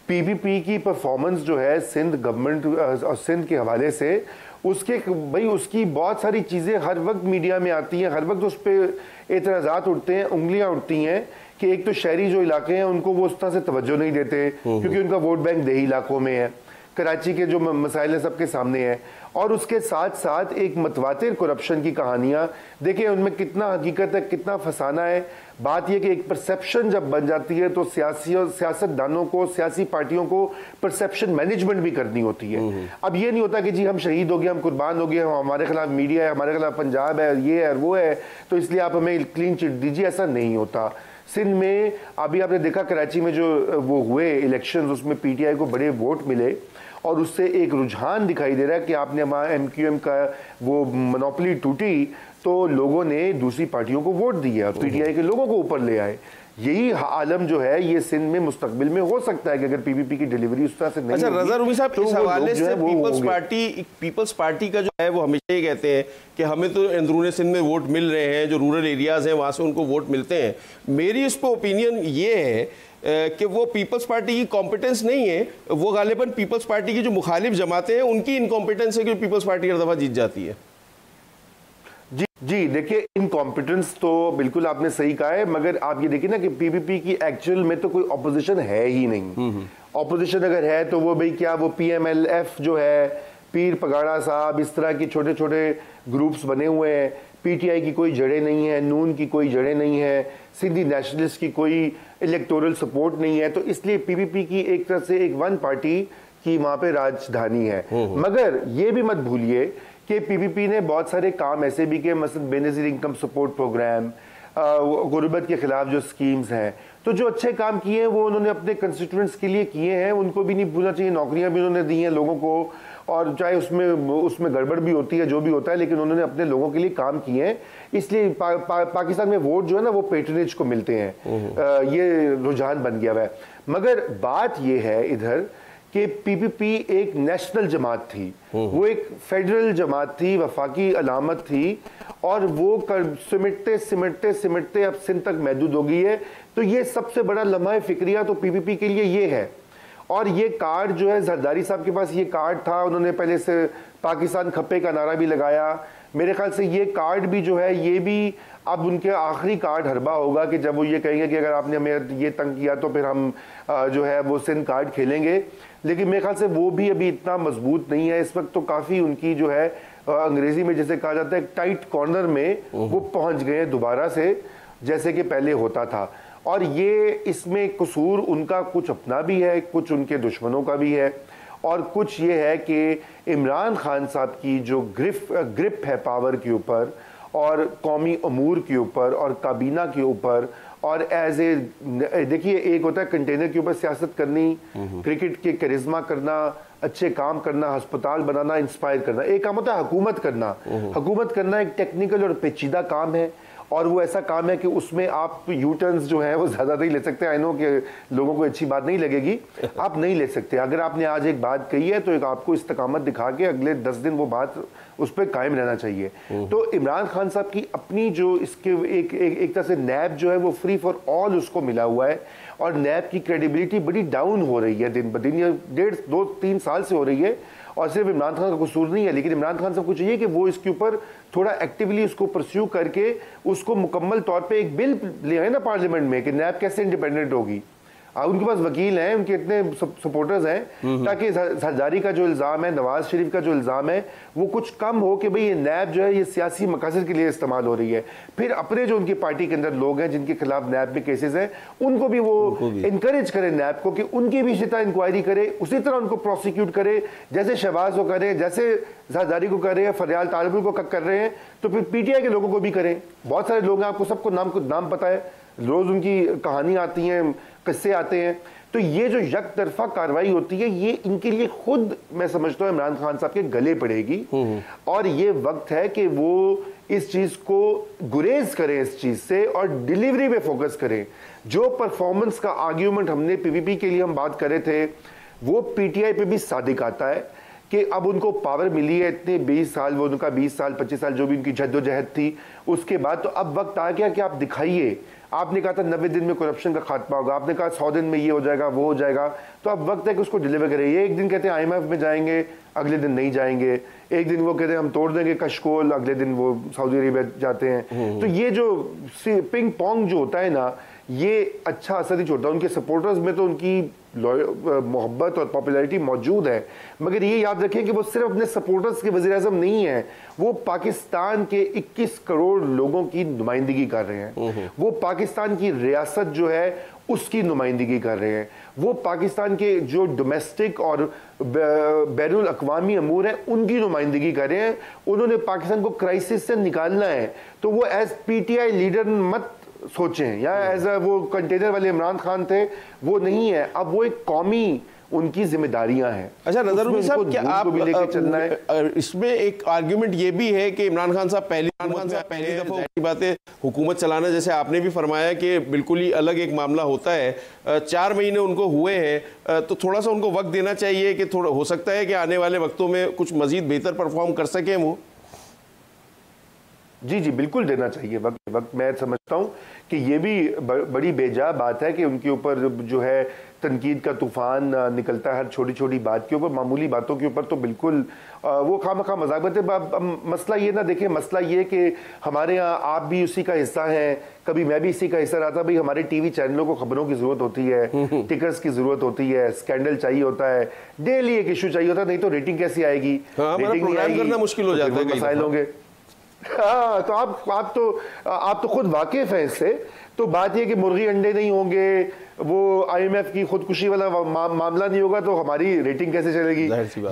पीपीपी की परफॉर्मेंस जो है सिंध गवर्नमेंट और सिंध के हवाले से उसकी बहुत सारी चीज़ें हर वक्त मीडिया में आती हैं, हर वक्त उस पर एतराज़ात उठते हैं, उंगलियां उठती हैं कि एक तो शहरी जो इलाके हैं उनको वो उस तरह से तवज्जो नहीं देते क्योंकि उनका वोट बैंक देही इलाकों में है। कराची के जो मसाइल हैं सबके सामने हैं और उसके साथ साथ एक मतवातिर करप्शन की कहानियां देखिए, उनमें कितना हकीकत है, कितना फसाना है। बात यह कि एक परसेप्शन जब बन जाती है तो सियासतदानों को, सियासी पार्टियों को परसेप्शन मैनेजमेंट भी करनी होती है। अब ये नहीं होता कि जी हम शहीद हो गए, हम कुर्बान हो गए, हमारे खिलाफ मीडिया है, हमारे खिलाफ पंजाब है, ये है वो है, तो इसलिए आप हमें क्लीन चिट दीजिए। ऐसा नहीं होता। सिंध में अभी आपने देखा कराची में जो वो हुए इलेक्शंस, उसमें पीटीआई को बड़े वोट मिले और उससे एक रुझान दिखाई दे रहा है कि आपने हमारा एमक्यूएम का वो मोनोपोली टूटी तो लोगों ने दूसरी पार्टियों को वोट दिया, पीटीआई के लोगों को ऊपर ले आए। यही आलम जो है ये सिंध में मुस्तकबिल में हो सकता है कि अगर पीपीपी की डिलीवरी उस तरह से नहीं। अच्छा रज़ा रूमी साहब, इस हवाले से पीपल्स पार्टी का जो है वो हमेशा ये कहते हैं कि हमें तो अंदरूनी सिंध में वोट मिल रहे हैं, जो रूरल एरियाज हैं वहाँ से उनको वोट मिलते हैं। मेरी इस पर ओपिनियन ये है कि वो पीपल्स पार्टी की कॉम्पिटेंस नहीं है, वो गालिबन पीपल्स पार्टी की जो मुखालिफ जमातें हैं उनकी इनकॉम्पिटेंस है कि पीपल्स पार्टी हर दफ़ा जीत जाती है। जी देखिए, इनकॉम्पिटेंस तो बिल्कुल आपने सही कहा है, मगर आप ये देखिए ना कि पीपीपी की एक्चुअल में तो कोई ऑपोजिशन है ही नहीं। ऑपोजिशन अगर है तो वो भाई क्या वो पीएमएलएफ जो है, पीर पगाड़ा साहब, इस तरह के छोटे छोटे ग्रुप्स बने हुए हैं। पीटीआई की कोई जड़ें नहीं है, नून की कोई जड़ें नहीं है, सिंधी नेशनलिस्ट की कोई इलेक्टोरल सपोर्ट नहीं है, तो इसलिए पीपीपी की एक तरह से एक वन पार्टी की वहां पे राजधानी है। मगर ये भी मत भूलिए कि पीपीपी ने बहुत सारे काम ऐसे भी किए, मसलन बेनज़ीर इनकम सपोर्ट प्रोग्राम, गुर्बत के खिलाफ जो स्कीम्स हैं, तो जो अच्छे काम किए हैं वो उन्होंने अपने कंस्टिट्यूएंट्स के लिए किए हैं। उनको भी नहीं भूलना चाहिए, नौकरियां भी उन्होंने दी हैं लोगों को, और चाहे उसमें गड़बड़ भी होती है, जो भी होता है, लेकिन उन्होंने अपने लोगों के लिए काम किए हैं। इसलिए पाकिस्तान में वोट जो है ना वो पेट्रनेज को मिलते हैं, ये रुझान बन गया है। मगर बात ये है इधर कि पीपीपी एक नेशनल जमात थी, वो एक फेडरल जमात थी, वफाकी अलामत थी, और वो सिमटते सिमटते सिमटते अब सिंध तक महदूद हो गई है। तो ये सबसे बड़ा लम्हा फिक्रिया तो पीपीपी के लिए ये है। और ये कार्ड जो है, जरदारी साहब के पास ये कार्ड था, उन्होंने पहले से पाकिस्तान खप्पे का नारा भी लगाया। मेरे ख्याल से ये कार्ड भी जो है ये भी अब उनके आखिरी कार्ड हरबा होगा कि जब वो ये कहेंगे कि अगर आपने हमें ये तंग किया तो फिर हम जो है वो सिंध कार्ड खेलेंगे। लेकिन मेरे ख्याल से वो भी अभी इतना मजबूत नहीं है इस वक्त। तो काफ़ी उनकी जो है अंग्रेजी में जैसे कहा जाता है टाइट कॉर्नर में वो पहुंच गए दोबारा से, जैसे कि पहले होता था। और ये इसमें कसूर उनका कुछ अपना भी है, कुछ उनके दुश्मनों का भी है, और कुछ ये है कि इमरान खान साहब की जो ग्रिप है पावर के ऊपर और कौमी अमूर के ऊपर और काबीना के ऊपर और एज ए देखिए, एक होता है कंटेनर के ऊपर सियासत करनी, क्रिकेट के करिश्मा करना, अच्छे काम करना, अस्पताल बनाना, इंस्पायर करना। एक काम होता है हुकूमत करना। हुकूमत करना एक टेक्निकल और पेचीदा काम है, और वो ऐसा काम है कि उसमें आप यू टर्न्स जो है वो ज़्यादा नहीं ले सकते। आई नो कि लोगों को अच्छी बात नहीं लगेगी, आप नहीं ले सकते। अगर आपने आज एक बात कही है तो एक आपको इस्तकामत दिखा के अगले 10 दिन वो बात उस पर कायम रहना चाहिए। तो इमरान खान साहब की अपनी जो इसके एक तरह से नैब जो है वो फ्री फॉर ऑल उसको मिला हुआ है, और नैब की क्रेडिबिलिटी बड़ी डाउन हो रही है दिन ब दिन, ये 1.5-2-3 साल से हो रही है। और सिर्फ इमरान खान का कसूर नहीं है, लेकिन इमरान खान साहब को चाहिए कि वो इसके ऊपर थोड़ा एक्टिवली उसको परस्यू करके उसको मुकम्मल तौर पे एक बिल ले आए ना पार्लियामेंट में कि नैब कैसे इंडिपेंडेंट होगी। उनके पास वकील हैं, उनके इतने सपोर्टर्स हैं, ताकि जरदारी का जो इल्ज़ाम है, नवाज शरीफ का जो इल्ज़ाम है, वो कुछ कम हो कि भाई ये नैब जो है ये सियासी मकासद के लिए इस्तेमाल हो रही है। फिर अपने जो उनकी पार्टी के अंदर लोग हैं जिनके खिलाफ नैब में केसेस हैं, उनको भी वो इंकरेज करे नैब को कि उनकी भी इसी तरह इंक्वायरी करे, उसी तरह उनको प्रोसिक्यूट करे, जैसे शहबाज को करे, जैसे जरदारी को करे, फरियाल तालिबुल को कर रहे हैं, तो फिर पीटीआई के लोगों को भी करें। बहुत सारे लोग हैं, आपको सबको नाम पता है, रोज उनकी कहानी आती हैं, किस्से आते हैं। तो ये जो यक तरफा कार्रवाई होती है, ये इनके लिए खुद मैं समझता हूँ इमरान खान साहब के गले पड़ेगी, और ये वक्त है कि वो इस चीज को गुरेज करें इस चीज से, और डिलीवरी पे फोकस करें। जो परफॉर्मेंस का आर्ग्यूमेंट हमने पीपीपी के लिए हम बात कर रहे थे, वो पीटीआई पे भी सादिक आता है कि अब उनको पावर मिली है इतने 20 साल, वो उनका 20 साल 25 साल जो भी उनकी जद्दोजहद थी, उसके बाद तो अब वक्त आ गया कि आप दिखाइए। आपने कहा था 90 दिन में करप्शन का खात्मा होगा, आपने कहा 100 दिन में ये हो जाएगा, वो हो जाएगा, तो अब वक्त है कि उसको डिलीवर करें। ये एक दिन कहते हैं IMF में जाएंगे, अगले दिन नहीं जाएंगे, एक दिन वो कहते हैं हम तोड़ देंगे कशकोल, अगले दिन वो सऊदी अरेबिया जाते हैं। तो ये जो पिंग पोंग जो होता है ना, ये अच्छा असर नहीं छोड़ता। उनके सपोर्टर्स में तो उनकी मोहब्बत और पॉपुलैरिटी मौजूद है, मगर ये याद रखें कि वो सिर्फ अपने सपोर्टर्स के वज़ीर आज़म नहीं है, वो पाकिस्तान के 21 करोड़ लोगों की नुमाइंदगी कर रहे हैं। वो पाकिस्तान की रियासत जो है उसकी नुमाइंदगी कर रहे हैं। वो पाकिस्तान के जो डोमेस्टिक और बैनुल अक़वामी अमूर हैं उनकी नुमाइंदगी कर रहे हैं। उन्होंने पाकिस्तान को क्राइसिस से निकालना है, तो वो एज PTI लीडर मत सोचें, या एज वो कंटेनर वाले इमरान खान थे, वो नहीं है। अब वो एक कौमी उनकी जिम्मेदारियां हैं। अच्छा नजरुद्दीन साहब, क्या आप भी लेके चलना है? इसमें एक आर्ग्यूमेंट ये भी है कि इमरान खान साहब पहली दफा बातें हुकूमत चलाना, जैसे आपने भी फरमाया कि बिल्कुल ही अलग एक मामला होता है। 4 महीने उनको हुए हैं, तो थोड़ा सा उनको वक्त देना चाहिए कि थोड़ा हो सकता है कि आने वाले वक्तों में कुछ मजीद बेहतर परफॉर्म कर सकें वो। जी बिल्कुल देना चाहिए वक्त। मैं समझता हूँ कि ये भी बड़ी बेजा बात है कि उनके ऊपर जो है तनकीद का तूफान निकलता है हर छोटी छोटी बात के ऊपर, मामूली बातों के ऊपर तो बिल्कुल वो खामखा मजाक बनते। मसला ये ना देखें, मसला ये कि हमारे यहाँ आप भी उसी का हिस्सा हैं, कभी मैं भी इसी का हिस्सा रहा था। भाई हमारे टीवी चैनलों को खबरों की जरूरत होती है, टिकर्स की जरूरत होती है, स्कैंडल चाहिए होता है, डेली एक इशू चाहिए होता है, नहीं तो रेटिंग कैसी आएगी? रेटिंग नहीं आएगी, करना मुश्किल हो जाता है, मसाइल होंगे। हाँ, तो आप तो खुद वाकिफ हैं इससे। तो बात ये कि मुर्गी अंडे नहीं होंगे, वो IMF की खुदकुशी वाला मामला नहीं होगा, तो हमारी रेटिंग कैसे चलेगी?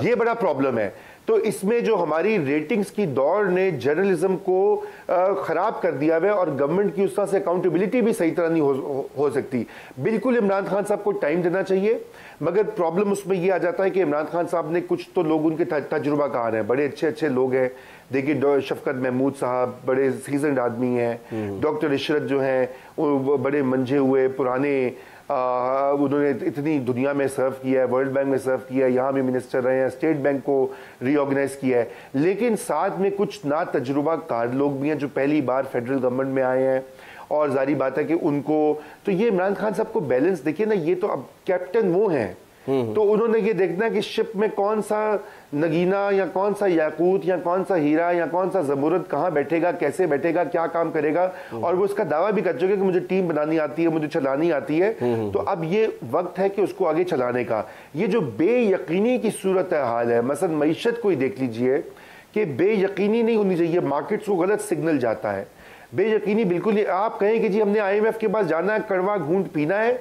ये बड़ा प्रॉब्लम है। तो इसमें जो हमारी रेटिंग्स की दौड़ ने जर्नलिज्म को खराब कर दिया है, और गवर्नमेंट की उस तरह से अकाउंटेबिलिटी भी सही तरह नहीं हो सकती। बिल्कुल इमरान खान साहब को टाइम देना चाहिए, मगर प्रॉब्लम उसमें ये आ जाता है कि इमरान खान साहब ने कुछ तो लोग उनके तजुर्बाकार हैं, बड़े अच्छे लोग हैं। देखिए शफकत महमूद साहब बड़े सीजनड आदमी हैं, डॉक्टर इशरत जो हैं वो बड़े मंझे हुए पुराने, उन्होंने इतनी दुनिया में सर्व किया है, वर्ल्ड बैंक में सर्व किया है, यहाँ भी मिनिस्टर रहे हैं, स्टेट बैंक को रीऑर्गेनाइज किया है। लेकिन साथ में कुछ ना तजुर्बाकार लोग भी हैं जो पहली बार फेडरल गवर्नमेंट में आए हैं, और जारी बात है कि उनको तो ये इमरान खान साहब को बैलेंस देखिए ना, ये तो अब कैप्टन वो हैं, तो उन्होंने ये देखना है कि शिप में कौन सा नगीना या कौन सा याकूत या कौन सा हीरा या कौन सा जमुरद कहाँ बैठेगा, कैसे बैठेगा, क्या काम करेगा। और वो उसका दावा भी कर चुके कि मुझे टीम बनानी आती है, मुझे चलानी आती है। तो अब ये वक्त है कि उसको आगे चलाने का। ये जो बेयकीनी की सूरत हाल है, मसलन मईशत को ही देख लीजिए कि बेयकीनी नहीं होनी चाहिए, मार्केट्स को गलत सिग्नल जाता है। बेयकीनी बिल्कुल नहीं। आप कहें कि जी हमने IMF के पास जाना है, कड़वा घूंट पीना है,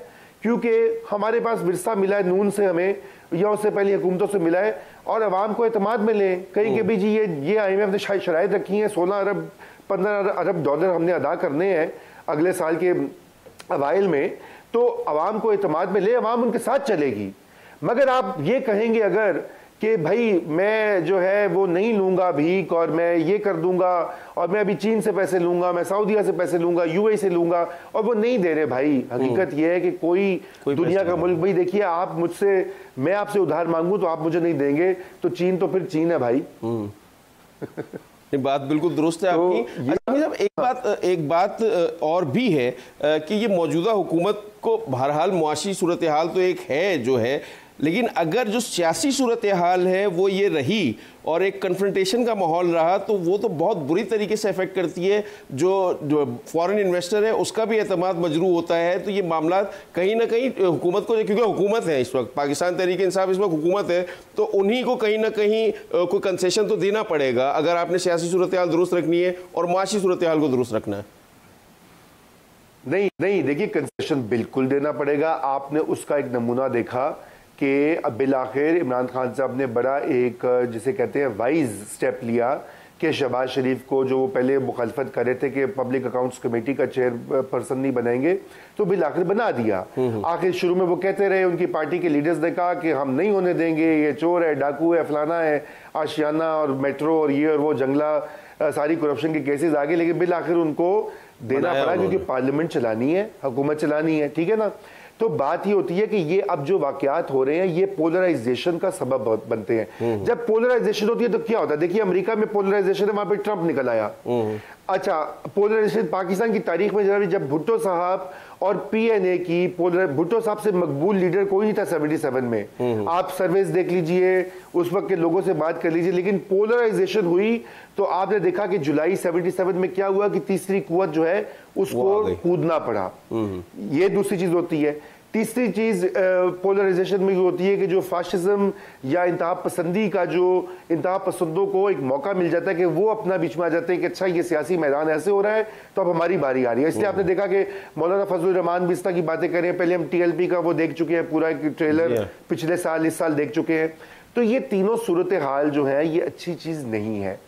क्योंकि हमारे पास विरसा मिला है नून से हमें, या उससे पहले हुकूमतों से मिला है, और अवाम को एतमाद में लें, कहीं कि भी जी ये IMF ने शायद शराइत रखी हैं, 16 अरब 15 अरब डॉलर हमने अदा करने हैं अगले साल के अवाइल में, तो अवाम को एतमाद में ले, अवाम उनके साथ चलेगी। मगर आप ये कहेंगे अगर कि भाई मैं जो है वो नहीं लूंगा भीख और मैं ये कर दूंगा और मैं अभी चीन से पैसे लूंगा, मैं सऊदीया से पैसे लूंगा, यूएई से लूंगा, और वो नहीं दे रहे भाई। हकीकत ये है कि कोई दुनिया का मुल्क, भाई देखिए आप मुझसे, मैं आपसे उधार मांगू तो आप मुझे नहीं देंगे, तो चीन तो फिर चीन है भाई। ये बात बिल्कुल दुरुस्त है आपकी। अच्छा, एक बात और भी है कि ये मौजूदा हुकूमत को बहरहाल मुआशी सूरत हाल तो एक है जो है, लेकिन अगर जो सियासी सूरत हाल है वो ये रही और एक कन्फ्रंटेशन का माहौल रहा, तो वो तो बहुत बुरी तरीके से अफेक्ट करती है जो फॉरेन इन्वेस्टर है, उसका भी एतमाद मजरू होता है। तो ये मामला कहीं ना कहीं हुकूमत को, क्योंकि हुकूमत है इस वक्त, पाकिस्तान तहरीक इंसाफ इस वक्त हुकूमत है, तो उन्हीं को कहीं ना कहीं कोई कंसेशन तो देना पड़ेगा अगर आपने सियासी सूरत हाल दुरुस्त रखनी है और मुआशी सूरत हाल को दुरुस्त रखना है। नहीं, देखिए कंसेशन बिल्कुल देना पड़ेगा। आपने उसका एक नमूना देखा कि अब बिल आखिर इमरान खान साहब ने बड़ा एक जिसे कहते हैं वाइज स्टेप लिया कि शहबाज शरीफ को, जो वो पहले मुखालफत कर रहे थे कि पब्लिक अकाउंट्स कमेटी का चेयरपर्सन नहीं बनाएंगे, तो बिल आखिर बना दिया। आखिर शुरू में वो कहते रहे, उनकी पार्टी के लीडर्स ने कहा कि हम नहीं होने देंगे, ये चोर है, डाकू है, फलाना है, आशियाना और मेट्रो और ये और वो जंगला, सारी करप्शन के केसेस आ गए, लेकिन बिल आखिर उनको देना पड़ा क्योंकि पार्लियामेंट चलानी है, हुकूमत चलानी है, ठीक है ना। तो बात ही होती है कि ये अब जो वाकयात हो रहे हैं ये पोलराइजेशन का सबब बनते हैं। जब पोलराइजेशन होती है तो क्या होता है, देखिए अमेरिका में पोलराइजेशन है, वहां पे ट्रंप निकल आया। अच्छा, पोलराइजेशन पाकिस्तान की तारीख में जब भुट्टो साहब और पीएनए की, भुट्टो साहब से मकबूल लीडर कोई नहीं था 77 में, आप सर्वेस देख लीजिए, उस वक्त के लोगों से बात कर लीजिए, लेकिन पोलराइजेशन हुई तो आपने देखा कि जुलाई 77 में क्या हुआ कि तीसरी कुव्वत जो है उसको कूदना पड़ा। ये दूसरी चीज होती है। तीसरी चीज पोलराइजेशन में होती है कि जो फाशिज्म या इंतहा पसंदी का, जो इंतहा पसंदों को एक मौका मिल जाता है कि वो अपना बीच में आ जाते हैं कि अच्छा ये सियासी मैदान ऐसे हो रहा है तो अब हमारी बारी आ रही है। इसलिए आपने देखा कि मौलाना फजलुर रहमान भी इस तरह की बातें करें। पहले हम टीएलपी का वो देख चुके हैं, पूरा ट्रेलर पिछले साल इस साल देख चुके हैं। तो ये तीनों सूरत हाल जो है ये अच्छी चीज नहीं है,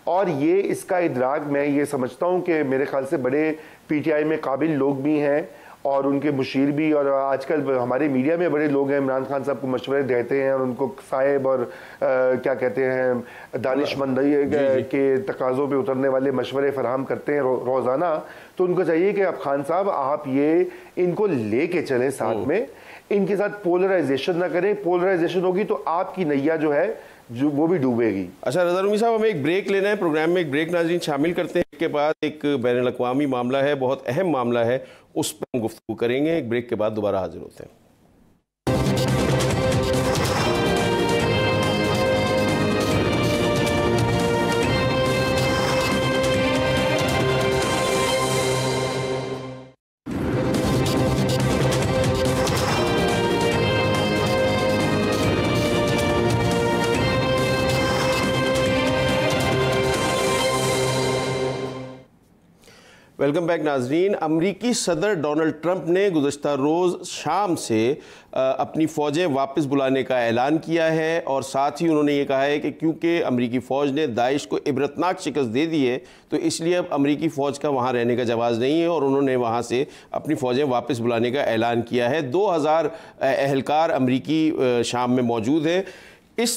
और ये इसका इदराक मैं ये समझता हूँ कि मेरे ख्याल से बड़े पीटीआई में काबिल लोग भी हैं और उनके मुशीर भी, और आजकल हमारे मीडिया में बड़े लोग हैं, इमरान खान साहब को मशवरे देते हैं और उनको साहिब और क्या कहते हैं दानिशमंद के तकाज़ों पे उतरने वाले मशवरे फराहम करते हैं रोज़ाना। तो उनको चाहिए कि अब खान साहब आप ये इनको लेके चलें साथ में, इनके साथ पोलराइजेशन ना करें। पोलराइजेशन होगी तो आपकी नैया जो है वो भी डूबेगी। अच्छा रज़ा रूमी साहब, हमें एक ब्रेक लेना है, प्रोग्राम में एक ब्रेक नाज़रीन शामिल करते हैं। के बाद एक बैनुल अक़वामी मामला है, बहुत अहम मामला है, उस पर हम गुफ्तगू करेंगे। एक ब्रेक के बाद दोबारा हाजिर होते हैं। वेलकम बैक नाजरीन। अमरीकी सदर डोनाल्ड ट्रंप ने गुज़श्ता रोज़ शाम से अपनी फ़ौजें वापस बुलाने का ऐलान किया है, और साथ ही उन्होंने ये कहा है कि क्योंकि अमरीकी फ़ौज ने दाइश को इबरतनाक शिकस्त दे दी है तो इसलिए अब अमरीकी फ़ौज का वहाँ रहने का जवाज़ नहीं है, और उन्होंने वहाँ से अपनी फ़ौजें वापस बुलाने का ऐलान किया है। 2000 एहलकार अमरीकी शाम में मौजूद है। इस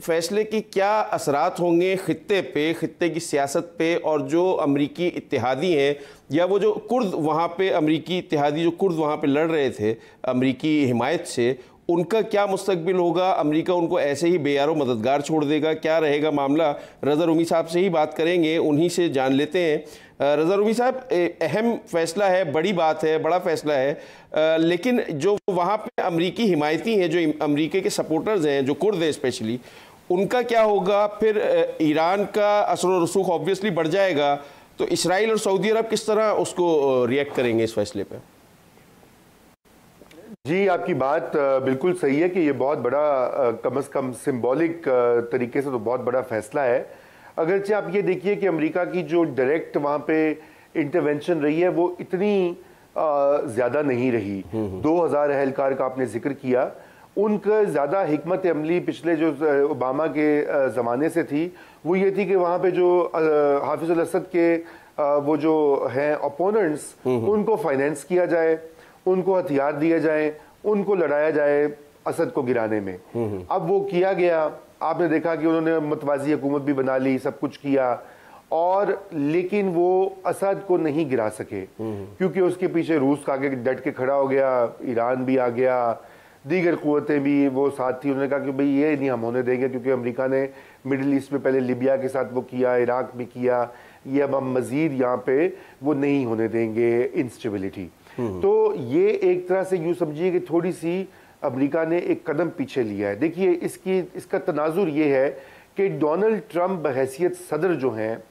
फैसले के क्या असरात होंगे खित्ते पे, खित्ते की सियासत पे, और जो अमरीकी इत्तेहादी हैं या वो जो कुर्द वहाँ पे, अमरीकी इत्तेहादी जो कुर्द वहाँ पे लड़ रहे थे अमरीकी हिमायत से, उनका क्या मुस्तकबिल होगा? अमेरिका उनको ऐसे ही बेयारो मददगार छोड़ देगा? क्या रहेगा मामला? रज़ा रूमी साहब से ही बात करेंगे, उन्हीं से जान लेते हैं। रज़ा रूमी साहब, अहम फ़ैसला है, बड़ी बात है, बड़ा फ़ैसला है, लेकिन जो वहाँ पे अमरीकी हिमायती हैं, जो अमरीका के सपोर्टर्स हैं, जो कुर्द हैं स्पेशली, उनका क्या होगा? फिर ईरान का असर व रसूख ऑब्वियसली बढ़ जाएगा, तो इसराइल और सऊदी अरब किस तरह उसको रिएक्ट करेंगे इस फैसले पर? जी, आपकी बात बिल्कुल सही है कि ये बहुत बड़ा, कम से कम सिंबॉलिक तरीके से तो बहुत बड़ा फैसला है। अगरचे आप ये देखिए कि अमेरिका की जो डायरेक्ट वहाँ पे इंटरवेंशन रही है वो इतनी ज़्यादा नहीं रही। 2000 एहलकार का आपने जिक्र किया, उनका ज़्यादा हिकमत अमली पिछले जो ओबामा के ज़माने से थी वो ये थी कि वहाँ पे जो हाफिज़ अल असद के वो जो हैं ओपोनेंट्स, उनको फाइनेंस किया जाए, उनको हथियार दिए जाए, उनको लड़ाया जाए असद को गिराने में। अब वो किया गया, आपने देखा कि उन्होंने मतवाजी हुकूमत भी बना ली, सब कुछ किया, और लेकिन वो असद को नहीं गिरा सके क्योंकि उसके पीछे रूस आगे डट के खड़ा हो गया, ईरान भी आ गया, दीगर कुव्वतें भी वो साथ थी। उन्होंने कहा कि भाई ये नहीं हम होने देंगे, क्योंकि अमेरिका ने मिडिल ईस्ट में पहले लिबिया के साथ वो किया, इराक में किया, ये अब हम मजीद यहाँ पे वो नहीं होने देंगे इंस्टेबिलिटी। तो ये एक तरह से यूँ समझिए कि थोड़ी सी अमेरिका ने एक कदम पीछे लिया है। देखिए इसका तनाजुर ये है कि डोनाल्ड ट्रंप बहैसियत सदर जो हैं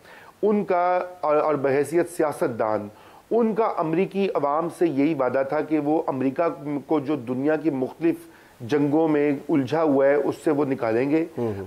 उनका और बहैसियत सियासतदान, उनका अमरीकी अवाम से यही वादा था कि वो अमरीका को जो दुनिया की मुख्तलिफ जंगों में उलझा हुआ है उससे वो निकालेंगे,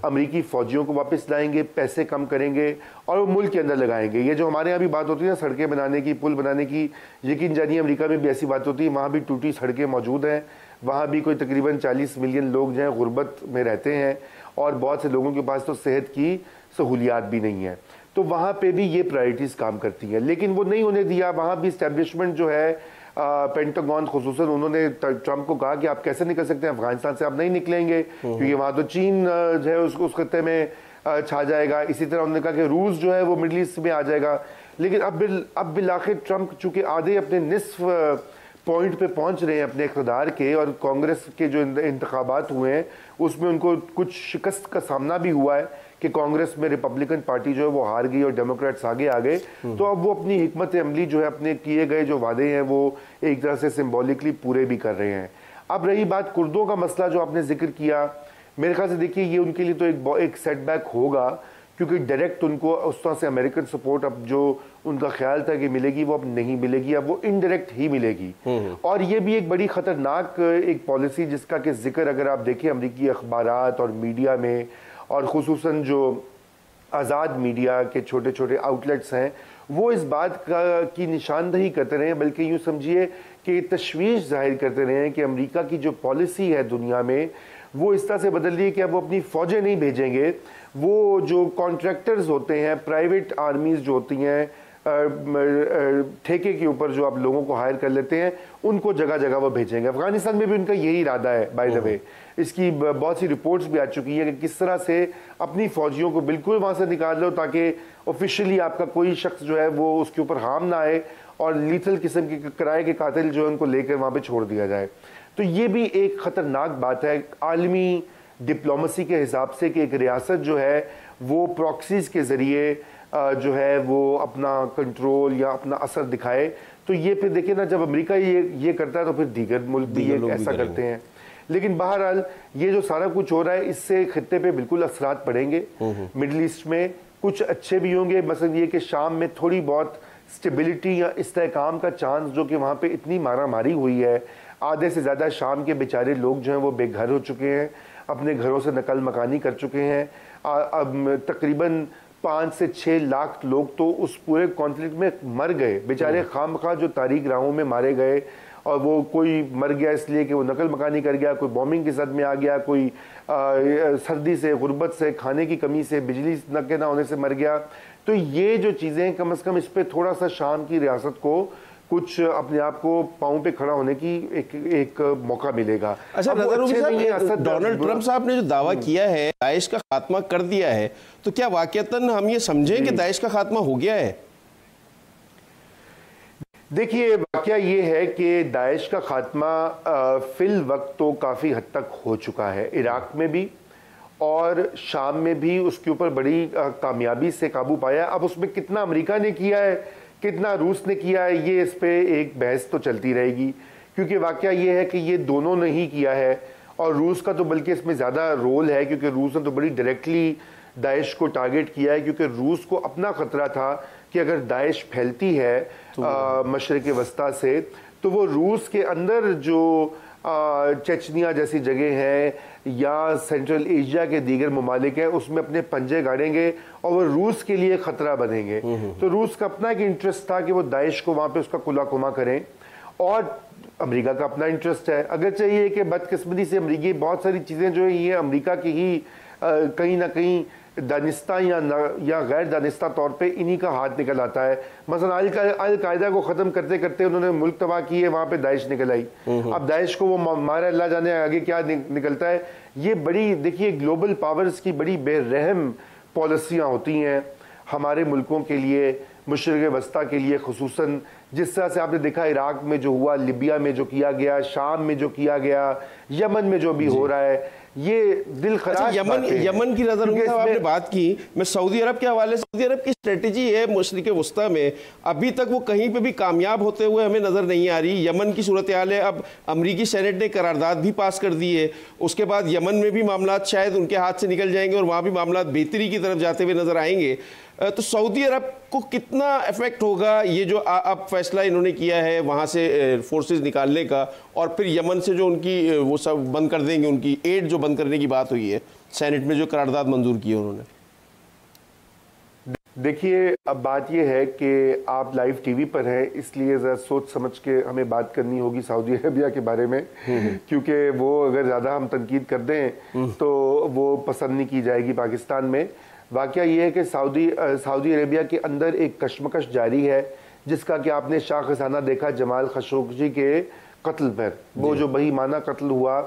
अमरीकी फौजियों को वापस लाएंगे, पैसे कम करेंगे और वो मुल्क के अंदर लगाएंगे। ये जो हमारे यहाँ भी बात होती है ना सड़कें बनाने की, पुल बनाने की, यकीन जानिए अमेरिका में भी ऐसी बात होती है। वहाँ भी टूटी सड़कें मौजूद हैं, वहाँ भी कोई तकरीबन 40 मिलियन लोग जो हैं गुर्बत में रहते हैं और बहुत से लोगों के पास तो सेहत की सहूलियात भी नहीं है। तो वहाँ पे भी ये प्रायोरिटीज़ काम करती हैं, लेकिन वो नहीं होने दिया। वहाँ भी इस्टेब्लिशमेंट जो है पेंटागन खुसूसन, उन्होंने ट्रंप को कहा कि आप कैसे निकल सकते हैं, अफगानिस्तान से आप नहीं निकलेंगे क्योंकि वहाँ तो चीन जो है उस खत्ते में छा जाएगा। इसी तरह उन्होंने कहा कि रूस जो है वो मिडल ईस्ट में आ जाएगा। लेकिन अब बिलाखिर ट्रंप चूंकि आधे अपने निस्फ पॉइंट पे पहुंच रहे हैं अपने इक़्तिदार के, और कांग्रेस के जो इंतखाबात हुए हैं उसमें उनको कुछ शिकस्त का सामना भी हुआ है कि कांग्रेस में रिपब्लिकन पार्टी जो है वो हार गई और डेमोक्रेट्स आगे आ गए। तो अब वो अपनी हिकमत अमली जो है, अपने किए गए जो वादे हैं वो एक तरह से सिंबॉलिकली पूरे भी कर रहे हैं। अब रही बात कुर्दों का मसला जो आपने जिक्र किया, मेरे ख्याल से देखिए ये उनके लिए तो एक सेटबैक होगा, क्योंकि डायरेक्ट उनको उस तरह से अमेरिकन सपोर्ट अब जो उनका ख्याल था कि मिलेगी वो अब नहीं मिलेगी, अब वो इनडायरेक्ट ही मिलेगी। और ये भी एक बड़ी ख़तरनाक एक पॉलिसी जिसका कि जिक्र अगर आप देखें अमरीकी अखबारात और मीडिया में, और ख़ुसूसन जो आज़ाद मीडिया के छोटे छोटे आउटलेट्स हैं, वो इस बात की निशानदही करते रहे, बल्कि यूँ समझिए कि तशवीश जाहिर करते रहे कि अमेरिका की जो पॉलिसी है दुनिया में वो इस तरह से बदल रही है कि अब वो अपनी फ़ौजें नहीं भेजेंगे, वो जो कॉन्ट्रैक्टर्स होते हैं, प्राइवेट आर्मीज़ जो होती हैं, ठेके के ऊपर जो आप लोगों को हायर कर लेते हैं, उनको जगह जगह वो भेजेंगे। अफगानिस्तान में भी उनका यही इरादा है बाय द वे। इसकी बहुत सी रिपोर्ट्स भी आ चुकी है कि किस तरह से अपनी फौजियों को बिल्कुल वहाँ से निकाल लो ताकि ऑफिशियली आपका कोई शख्स जो है वो उसके ऊपर हार्म ना आए, और लीथल किस्म के किराए के कातिल जो है उनको लेकर वहाँ पर छोड़ दिया जाए। तो ये भी एक ख़तरनाक बात है आलमी डिप्लोमेसी के हिसाब से कि एक रियासत जो है वो प्रॉक्सीज़ के ज़रिए जो है वो अपना कंट्रोल या अपना असर दिखाए। तो ये फिर देखिए ना, जब अमेरिका ये करता है तो फिर दीगर मुल्क भी ये ऐसा करते हैं। लेकिन बहरहाल ये जो सारा कुछ हो रहा है इससे खित्ते पे बिल्कुल असरात पड़ेंगे। मिडल ईस्ट में कुछ अच्छे भी होंगे, मसलन ये कि शाम में थोड़ी बहुत स्टेबिलिटी या इस्तेहकाम का चांस, जो कि वहाँ पे इतनी मारा मारी हुई है, आधे से ज़्यादा शाम के बेचारे लोग जो हैं वो बेघर हो चुके हैं, अपने घरों से नकल मकानी कर चुके हैं। अब तकरीबन 5 से 6 लाख लोग तो उस पूरे कॉन्फ्लिक्ट में मर गए बेचारे, खामखा जो तारीख राहों में मारे गए। और वो कोई मर गया इसलिए कि वो नकल मकानी कर गया, कोई बॉम्बिंग के सदमे आ गया, कोई सर्दी से, गुर्बत से, खाने की कमी से, बिजली न होने से मर गया। तो ये जो चीज़ें कम से कम इस पर थोड़ा सा शाम की रियासत को कुछ अपने आप को पाँव पे खड़ा होने की एक मौका मिलेगा। अच्छा, डोनाल्ड ट्रंप साहब ने जो दावा किया है दाइश का खात्मा कर दिया है, तो क्या वाकईतन हम ये समझें कि दाइश का खात्मा हो गया है? देखिए, वाकया ये है कि दाइश का खात्मा फिल वक्त तो काफ़ी हद तक हो चुका है। इराक में भी और शाम में भी उसके ऊपर बड़ी कामयाबी से काबू पाया। अब उसमें कितना अमेरिका ने किया है, कितना रूस ने किया है, ये इस पे एक बहस तो चलती रहेगी, क्योंकि वाकया ये है कि ये दोनों ने ही किया है। और रूस का तो बल्कि इसमें ज़्यादा रोल है, क्योंकि रूस ने तो बड़ी डायरेक्टली दाइश को टारगेट किया है, क्योंकि रूस को अपना ख़तरा था कि अगर दाइश फैलती है मशरिक़ वस्ता से, तो वो रूस के अंदर जो चेचनिया जैसी जगह है या सेंट्रल एशिया के दीगर ममालिक हैं उसमें अपने पंजे गाड़ेंगे और वो रूस के लिए ख़तरा बनेंगे। तो रूस का अपना एक इंटरेस्ट था कि वो दाइश को वहाँ पे उसका कुला कुमा करें, और अमेरिका का अपना इंटरेस्ट है। अगर चाहिए कि बदकिस्मती से अमेरिकी बहुत सारी चीज़ें जो है ये अमेरिका की ही कहीं ना कहीं दानिस्ता या गैर दानिस्ता तौर पे इन्हीं का हाथ निकल आता है। मसलन अल कायदा को ख़त्म करते करते उन्होंने मुल्क तबाह किए, वहाँ पे दाइश निकल आई। अब दाइश को वो मारा, अल्लाह जाने आगे क्या निकलता है। ये बड़ी, देखिए, ग्लोबल पावर्स की बड़ी बेरहम पॉलिसियाँ होती हैं हमारे मुल्कों के लिए, मशरिक़ वस्ता के लिए खुसूसन। जिस तरह से आपने देखा इराक में जो हुआ, लिबिया में जो किया गया, शाम में जो किया गया, यमन में जो भी हो रहा है, ये दिल खराश। यमन की नजर आपने बात की, मैं सऊदी अरब के हवाले से, सऊदी अरब की स्ट्रेटेजी है मशरिक़ वस्ता में, अभी तक वो कहीं पे भी कामयाब होते हुए हमें नजर नहीं आ रही। यमन की सूरत हाल है, अब अमरीकी सेनेट ने करारदाद भी पास कर दी है, उसके बाद यमन में भी मामला शायद उनके हाथ से निकल जाएंगे और वहाँ भी मामला बेहतरी की तरफ जाते हुए नजर आएंगे। तो सऊदी अरब को कितना इफेक्ट होगा ये जो अब फैसला इन्होंने किया है वहाँ से फोर्सेस निकालने का, और फिर यमन से जो उनकी वो सब बंद कर देंगे, उनकी एड जो बंद करने की बात हुई है सेनेट में, जो करारदाद मंजूर की है उन्होंने। देखिए, अब बात यह है कि आप लाइव टीवी पर हैं, इसलिए ज़रा सोच समझ के हमें बात करनी होगी सऊदी अरबिया के बारे में, क्योंकि वो अगर ज़्यादा हम तनकीद कर दें तो वो पसंद नहीं की जाएगी पाकिस्तान में। वाक़या ये है कि सऊदी अरेबिया के अंदर एक कशमकश जारी है, जिसका कि आपने शाह खजाना देखा जमाल खशोगी के कत्ल पर। वो जो बेईमाना कत्ल हुआ,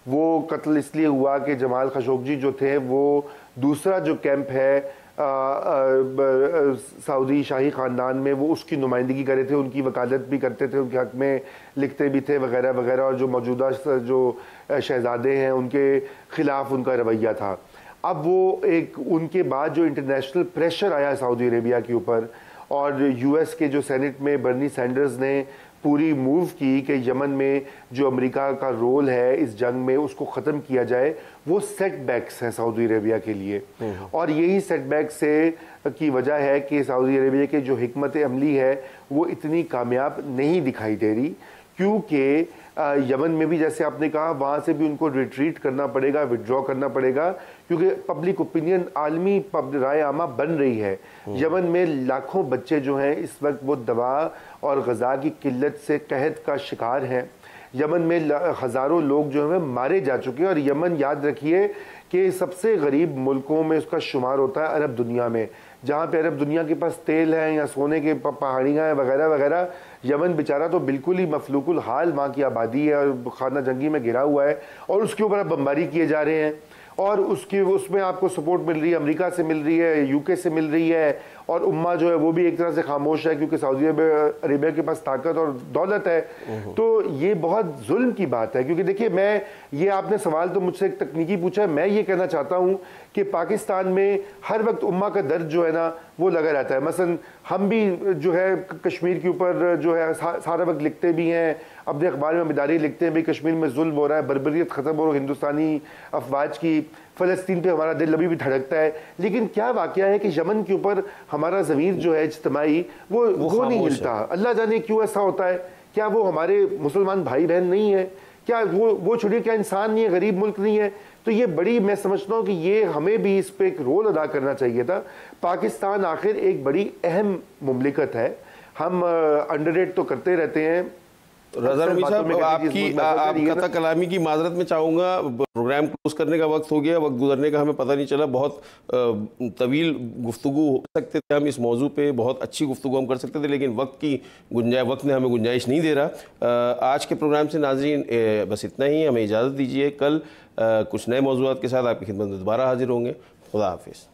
वो कत्ल इसलिए हुआ कि जमाल खशोगी जो थे वो दूसरा जो कैंप है सऊदी शाही ख़ानदान में, वो उसकी नुमाइंदगी कर रहे थे, उनकी वकालत भी करते थे, उनके हक़ में लिखते भी थे वगैरह वगैरह, और जो मौजूदा जो शहजादे हैं उनके ख़िलाफ़ उनका रवैया था। अब वो एक उनके बाद जो इंटरनेशनल प्रेशर आया सऊदी अरेबिया के ऊपर, और यूएस के जो सेनेट में बर्नी सैंडर्स ने पूरी मूव की कि यमन में जो अमेरिका का रोल है इस जंग में उसको ख़त्म किया जाए, वो सेटबैक्स हैं सऊदी अरेबिया के लिए। और यही सेटबैक से की वजह है कि सऊदी अरेबिया की जो हिकमत अमली है वो इतनी कामयाब नहीं दिखाई दे रही, क्योंकि यमन में भी जैसे आपने कहा वहाँ से भी उनको रिट्रीट करना पड़ेगा, विड्रॉ करना पड़ेगा, क्योंकि पब्लिक ओपिनियन, आलमी राय आमा बन रही है। यमन में लाखों बच्चे जो हैं इस वक्त वो दवा और ग़िज़ा की किल्लत से कहत का शिकार हैं। यमन में हज़ारों लोग जो हैं मारे जा चुके हैं, और यमन, याद रखिए कि सबसे गरीब मुल्कों में उसका शुमार होता है अरब दुनिया में। जहाँ पे अरब दुनिया के पास तेल है या सोने के पहाड़ियाँ हैं वगैरह वगैरह, यमन बेचारा तो बिल्कुल ही मफलूकुल हाल, वहाँ की आबादी है और खाना जंगी में घिरा हुआ है, और उसके ऊपर बमबारी किए जा रहे हैं, और उसमें आपको सपोर्ट मिल रही है, अमेरिका से मिल रही है, यूके से मिल रही है, और उम्मा जो है वो भी एक तरह से खामोश है, क्योंकि सऊदी अरेबिया के पास ताकत और दौलत है। तो ये बहुत जुल्म की बात है, क्योंकि देखिए, ये आपने सवाल तो मुझसे एक तकनीकी पूछा है, मैं ये कहना चाहता हूँ कि पाकिस्तान में हर वक्त उम्मा का दर्द जो है ना वो लगा रहता है। मसलन हम भी जो है कश्मीर के ऊपर जो है सारा वक्त लिखते भी हैं, अपने अखबार में मिदारी लिखते हैं भी कश्मीर में जुल्म हो रहा है, बर्बरियत ख़त्म हो रही है हिंदुस्तानी अफवाज की, फ़लस्तीन पे हमारा दिल अभी भी धड़कता है। लेकिन क्या वाक़या है कि यमन के ऊपर हमारा ज़मीर जो है इज्तिमाई वो नहीं हिलता। अल्लाह जाने क्यों ऐसा होता है। क्या वो हमारे मुसलमान भाई बहन नहीं है? क्या वो छोड़िए, क्या इंसान नहीं है, गरीब मुल्क नहीं है? तो ये बड़ी, मैं समझता हूँ कि ये हमें भी इस पर एक रोल अदा करना चाहिए था। पाकिस्तान आखिर एक बड़ी अहम मुमलिकत है, हम अंडररेट तो करते रहते हैं। रज़ा नबी साहब, आपकी कता कलामी की माजरत में चाहूँगा, प्रोग्राम क्लोज करने का वक्त हो गया, वक्त गुजरने का हमें पता नहीं चला, बहुत तवील गुफ्तगू हो सकते थे हम इस मौजू पे, बहुत अच्छी गुफ्तगू हम कर सकते थे, लेकिन वक्त ने हमें गुंजाइश नहीं दे रहा। आज के प्रोग्राम से नाज़रीन बस इतना ही, हमें इजाज़त दीजिए। कल कुछ नए मौज़ूआत के साथ आपकी खिदमत में दोबारा हाजिर होंगे। खुदा हाफिज़।